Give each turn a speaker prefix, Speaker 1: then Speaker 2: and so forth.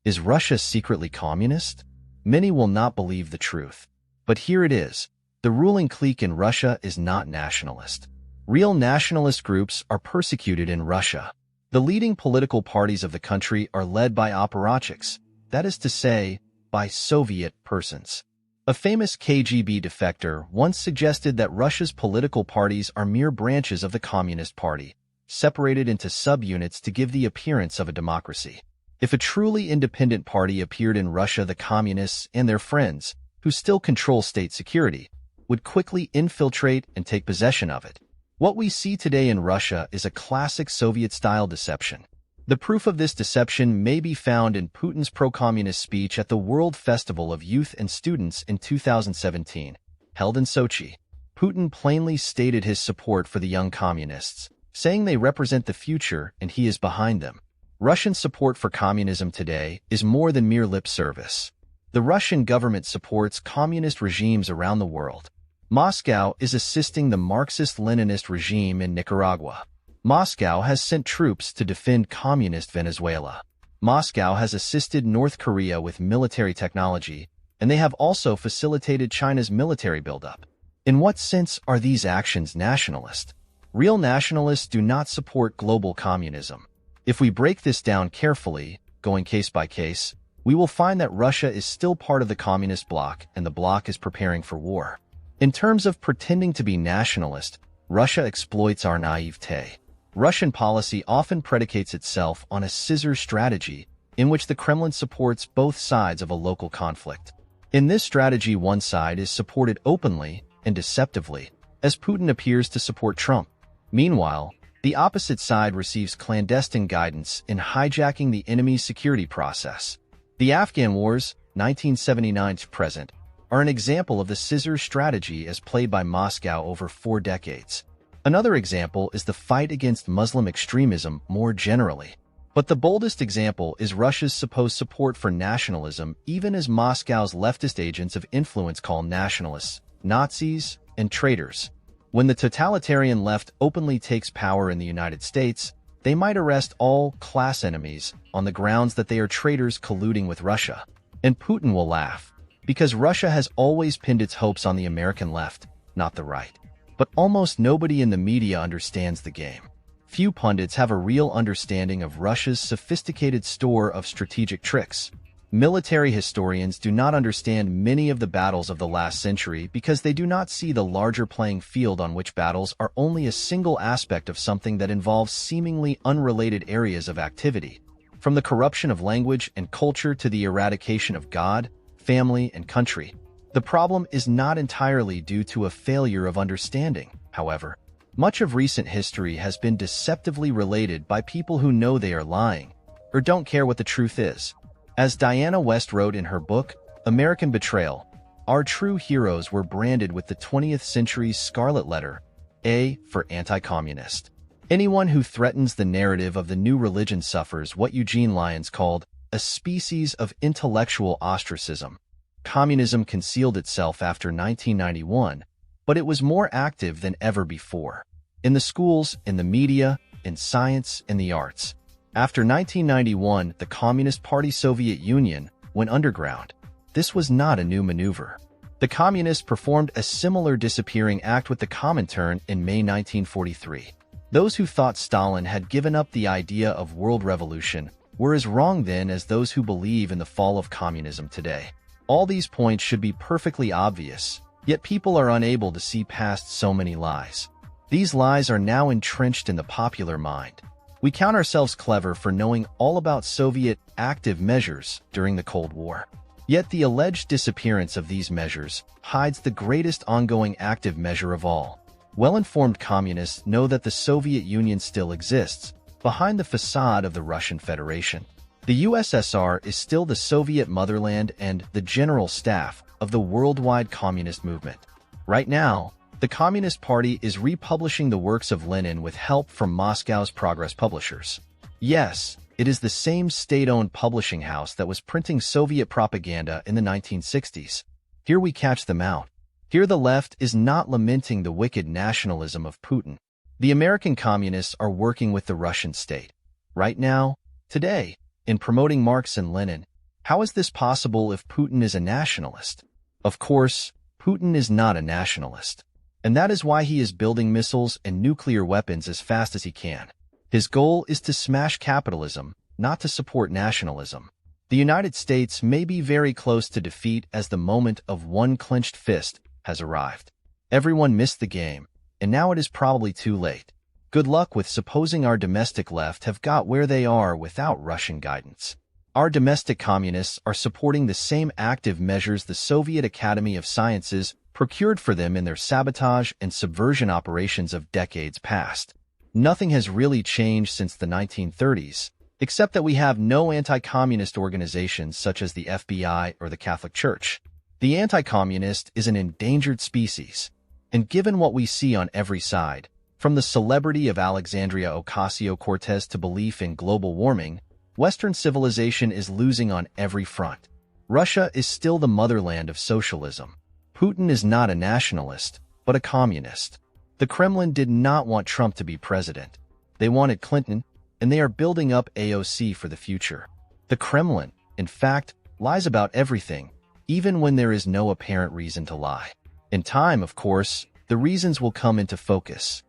Speaker 1: Is Russia secretly communist? Many will not believe the truth. But here it is. The ruling clique in Russia is not nationalist. Real nationalist groups are persecuted in Russia. The leading political parties of the country are led by apparatchiks, that is to say, by Soviet persons. A famous KGB defector once suggested that Russia's political parties are mere branches of the Communist Party, separated into subunits to give the appearance of a democracy. If a truly independent party appeared in Russia, the communists and their friends, who still control state security, would quickly infiltrate and take possession of it. What we see today in Russia is a classic Soviet-style deception. The proof of this deception may be found in Putin's pro-communist speech at the World Festival of Youth and Students in 2017, held in Sochi. Putin plainly stated his support for the young communists, saying they represent the future and he is behind them. Russian support for communism today is more than mere lip service. The Russian government supports communist regimes around the world. Moscow is assisting the Marxist-Leninist regime in Nicaragua. Moscow has sent troops to defend communist Venezuela. Moscow has assisted North Korea with military technology, and they have also facilitated China's military buildup. In what sense are these actions nationalist? Real nationalists do not support global communism. If we break this down carefully, going case by case, we will find that Russia is still part of the communist bloc and the bloc is preparing for war. In terms of pretending to be nationalist, Russia exploits our naivete. Russian policy often predicates itself on a scissor strategy in which the Kremlin supports both sides of a local conflict. In this strategy, one side is supported openly and deceptively, as Putin appears to support Trump. Meanwhile, the opposite side receives clandestine guidance in hijacking the enemy's security process. The Afghan Wars, 1979 to present, are an example of the scissor strategy as played by Moscow over 4 decades. Another example is the fight against Muslim extremism more generally. But the boldest example is Russia's supposed support for nationalism, even as Moscow's leftist agents of influence call nationalists Nazis and traitors. When the totalitarian left openly takes power in the United States, they might arrest all class enemies on the grounds that they are traitors colluding with Russia. And Putin will laugh, because Russia has always pinned its hopes on the American left, not the right. But almost nobody in the media understands the game. Few pundits have a real understanding of Russia's sophisticated store of strategic tricks. Military historians do not understand many of the battles of the last century because they do not see the larger playing field on which battles are only a single aspect of something that involves seemingly unrelated areas of activity, from the corruption of language and culture to the eradication of God, family, and country. The problem is not entirely due to a failure of understanding, however. Much of recent history has been deceptively related by people who know they are lying, or don't care what the truth is. As Diana West wrote in her book, American Betrayal, our true heroes were branded with the 20th century's scarlet letter, A for anti-communist. Anyone who threatens the narrative of the new religion suffers what Eugene Lyons called a species of intellectual ostracism. Communism concealed itself after 1991, but it was more active than ever before. In the schools, in the media, in science, in the arts. After 1991, the Communist Party Soviet Union went underground. This was not a new maneuver. The communists performed a similar disappearing act with the Comintern in May 1943. Those who thought Stalin had given up the idea of world revolution were as wrong then as those who believe in the fall of communism today. All these points should be perfectly obvious, yet people are unable to see past so many lies. These lies are now entrenched in the popular mind. We count ourselves clever for knowing all about Soviet active measures during the Cold War. Yet the alleged disappearance of these measures hides the greatest ongoing active measure of all. Well-informed communists know that the Soviet Union still exists, behind the facade of the Russian Federation. The USSR is still the Soviet motherland and the general staff of the worldwide communist movement. Right now, the Communist Party is republishing the works of Lenin with help from Moscow's Progress publishers. Yes, it is the same state-owned publishing house that was printing Soviet propaganda in the 1960s. Here we catch them out. Here the left is not lamenting the wicked nationalism of Putin. The American communists are working with the Russian state. Right now, today, in promoting Marx and Lenin, How is this possible if Putin is a nationalist? Of course, Putin is not a nationalist. And that is why he is building missiles and nuclear weapons as fast as he can. His goal is to smash capitalism, not to support nationalism. The United States may be very close to defeat as the moment of one clenched fist has arrived. Everyone missed the game, and now it is probably too late. Good luck with supposing our domestic left have got where they are without Russian guidance. Our domestic communists are supporting the same active measures the Soviet Academy of Sciences procured for them in their sabotage and subversion operations of decades past. Nothing has really changed since the 1930s, except that we have no anti-communist organizations such as the FBI or the Catholic Church. The anti-communist is an endangered species, and given what we see on every side, from the celebrity of Alexandria Ocasio-Cortez to belief in global warming, Western civilization is losing on every front. Russia is still the motherland of socialism. Putin is not a nationalist, but a communist. The Kremlin did not want Trump to be president. They wanted Clinton, and they are building up AOC for the future. The Kremlin, in fact, lies about everything, even when there is no apparent reason to lie. In time, of course, the reasons will come into focus.